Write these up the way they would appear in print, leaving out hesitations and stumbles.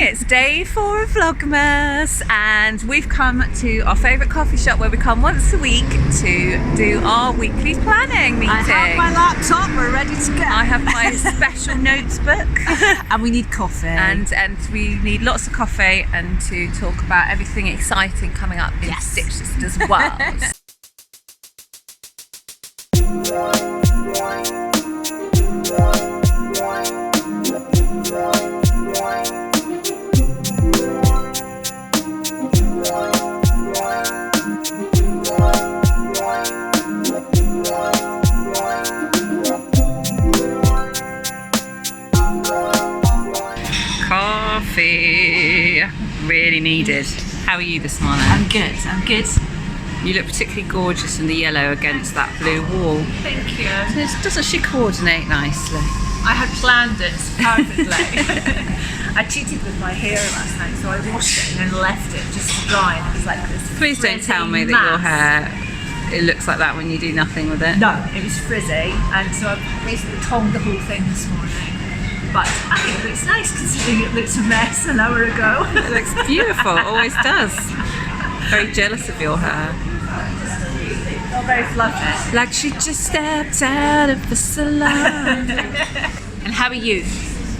It's day 4 of Vlogmas, and we've come to our favourite coffee shop where we come once a week to do our weekly planning meeting. I have my laptop, we're ready to go. I have my special notes book. And we need coffee. And we need lots of coffee and to talk about everything exciting coming up in Stitches as well. Coffee, really needed. How are you this morning? I'm good. You look particularly gorgeous in the yellow against that blue wall. Thank you. Doesn't she coordinate nicely? I had planned it perfectly. I cheated with my hair last night, so I washed it and then left it just to dry, and it was like this. Please don't tell me that your hair, it looks like that when you do nothing with it. No, it was frizzy, and so I basically tongued the whole thing this morning. But I think it looks nice considering it looked a mess an hour ago. It looks beautiful, always does. Very jealous of your hair. Oh, very fluffy. Like she just stepped out of the salon. And how are you?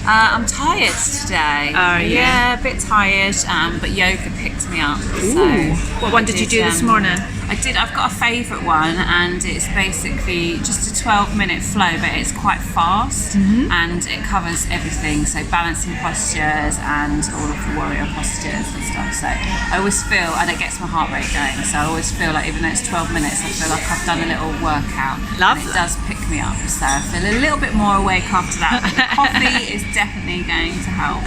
I'm tired today. Are you? Yeah, a bit tired, but yoga picked me up. Ooh. So What one did you do this morning? I've got a favourite one, and it's basically just a 12-minute flow, but it's quite fast, and it covers everything, so balancing postures and all of the warrior postures and stuff. So I always feel, and it gets my heart rate going, so I always feel like even though it's 12 minutes, I feel like I've done a little workout. Lovely. And it does pick me up, so I feel a little bit more awake after that. But the coffee is definitely going to help.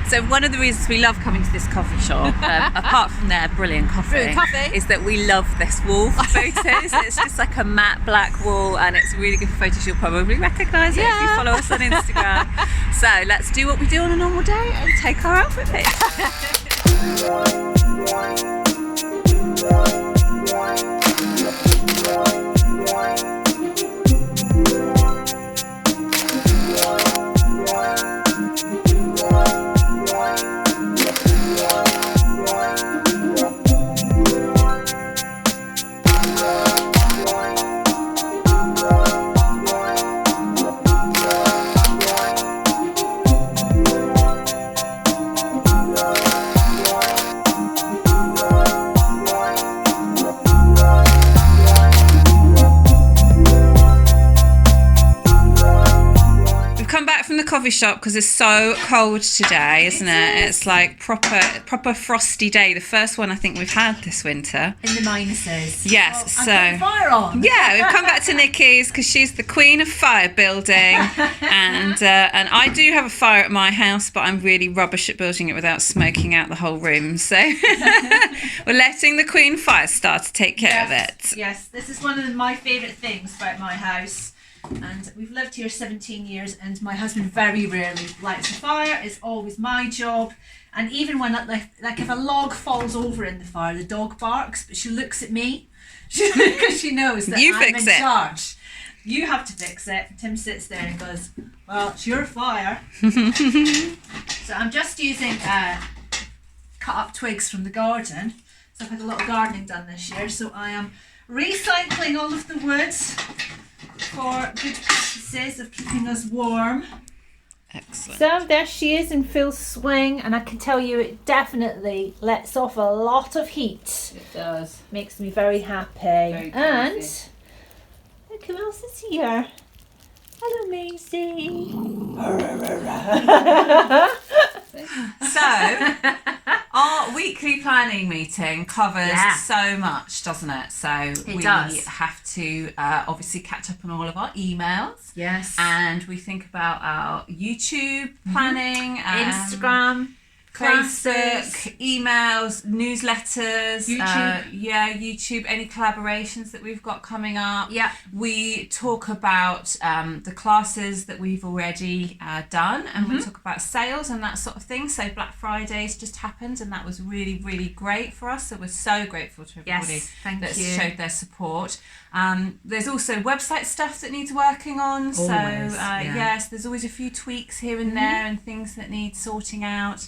So one of the reasons we love coming to this coffee shop, apart from their brilliant coffee, is that we love this wall for photos. It's just like a matte black wall, and it's really good for photos. You'll probably recognise it if you follow us on Instagram. So let's do what we do on a normal day and take our outfit pics. Coffee shop because it's so cold today, isn't it? It's like proper frosty day. The first one I think we've had this winter. In the minuses. Yes, so fire on. Yeah, we've come back to Nikki's because she's the queen of fire building, and I do have a fire at my house, but I'm really rubbish at building it without smoking out the whole room. So we're letting the queen fire star to take care of it. Yes, this is one of my favourite things about my house. And we've lived here 17 years, and my husband very rarely lights a fire. It's always my job. And even when, like if a log falls over in the fire, the dog barks, but she looks at me because she knows that I'm in charge. You have to fix it. Tim sits there and goes, well, it's your fire. So I'm just using cut up twigs from the garden. So I've had a lot of gardening done this year. So I am recycling all of the wood for good purposes of keeping us warm. Excellent. So there she is in full swing, and I can tell you it definitely lets off a lot of heat. It does. Makes me very happy. Very and cozy. look who else is here. Hello, Maisie. So, our weekly planning meeting covers so much, doesn't it? So we have to obviously catch up on all of our emails. Yes. And we think about our YouTube planning, Instagram. classes. Facebook, emails, newsletters, YouTube. YouTube, any collaborations that we've got coming up. Yeah. We talk about the classes that we've already done, and we talk about sales and that sort of thing. So Black Friday's just happened, and that was really, really great for us. So we're so grateful to everybody that showed their support. There's also website stuff that needs working on. Always, so yes, there's always a few tweaks here and there and things that need sorting out.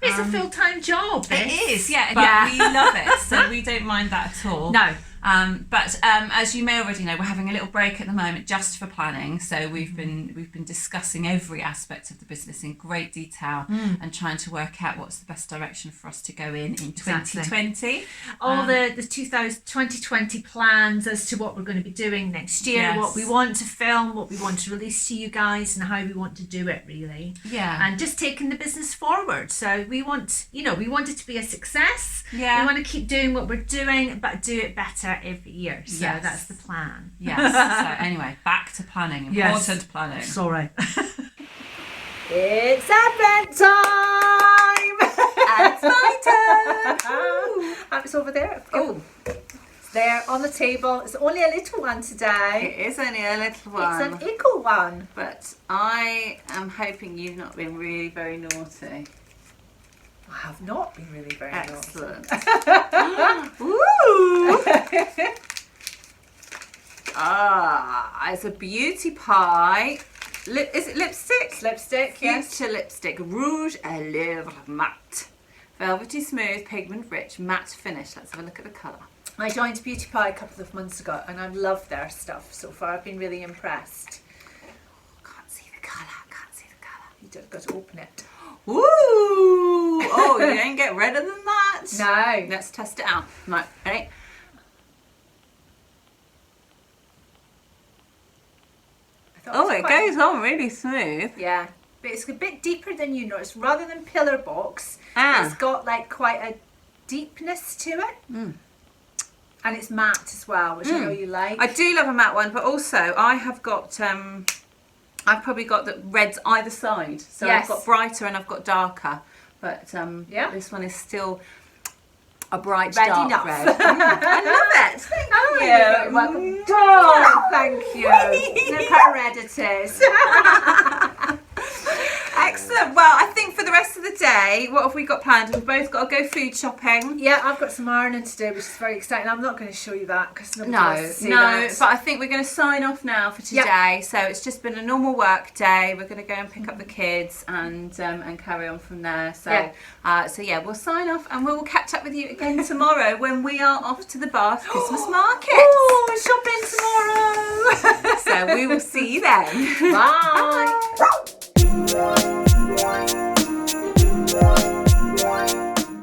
It's a full-time job. It is, but we love it, so we don't mind that at all. No. But as you may already know, we're having a little break at the moment just for planning. So we've been discussing every aspect of the business in great detail and trying to work out what's the best direction for us to go in 2020. All the 2020 plans as to what we're going to be doing next year, what we want to film, what we want to release to you guys, and how we want to do it really. Yeah. And just taking the business forward. So we want it to be a success. Yeah. We want to keep doing what we're doing, but do it better every year. So that's the plan. Yes. So anyway, back to planning. Important planning. Sorry. It's Advent time! It's my turn! It's over there. Oh. It's there on the table. It's only a little one today. It is only a little one. It's an equal one. But I am hoping you've not been really very naughty. I have not been really very excellent. Ooh! It's a beauty pie. Is it lipstick? It's lipstick, yes. Future lipstick. Rouge à lèvres matte. Velvety smooth, pigment rich, matte finish. Let's have a look at the colour. I joined Beauty Pie a couple of months ago and I've loved their stuff so far. I've been really impressed. Can't see the colour. You just got to open it. Ooh! Oh, you don't get redder than that. No. Let's test it out. Right, ready? Oh, it goes on really smooth. Yeah, but it's a bit deeper than you notice. Rather than pillar box, it's got like quite a deepness to it. And it's matte as well, which I know you like. I do love a matte one, but also I have got I've probably got the reds either side. So I've got brighter and I've got darker. But this one is still a bright dark red. I love it. Thank you. You're welcome. Oh, thank you. Look how red it is. Excellent. Well, I think for the rest of the day, what have we got planned? We've both got to go food shopping. Yeah, I've got some ironing to do, which is very exciting. I'm not going to show you that because nobody wants to see that. But I think we're going to sign off now for today. Yep. So it's just been a normal work day. We're going to go and pick up the kids and carry on from there. So we'll sign off and we'll catch up with you again tomorrow when we are off to the Bath Christmas market. Oh, shopping tomorrow. So we will see you then. Bye.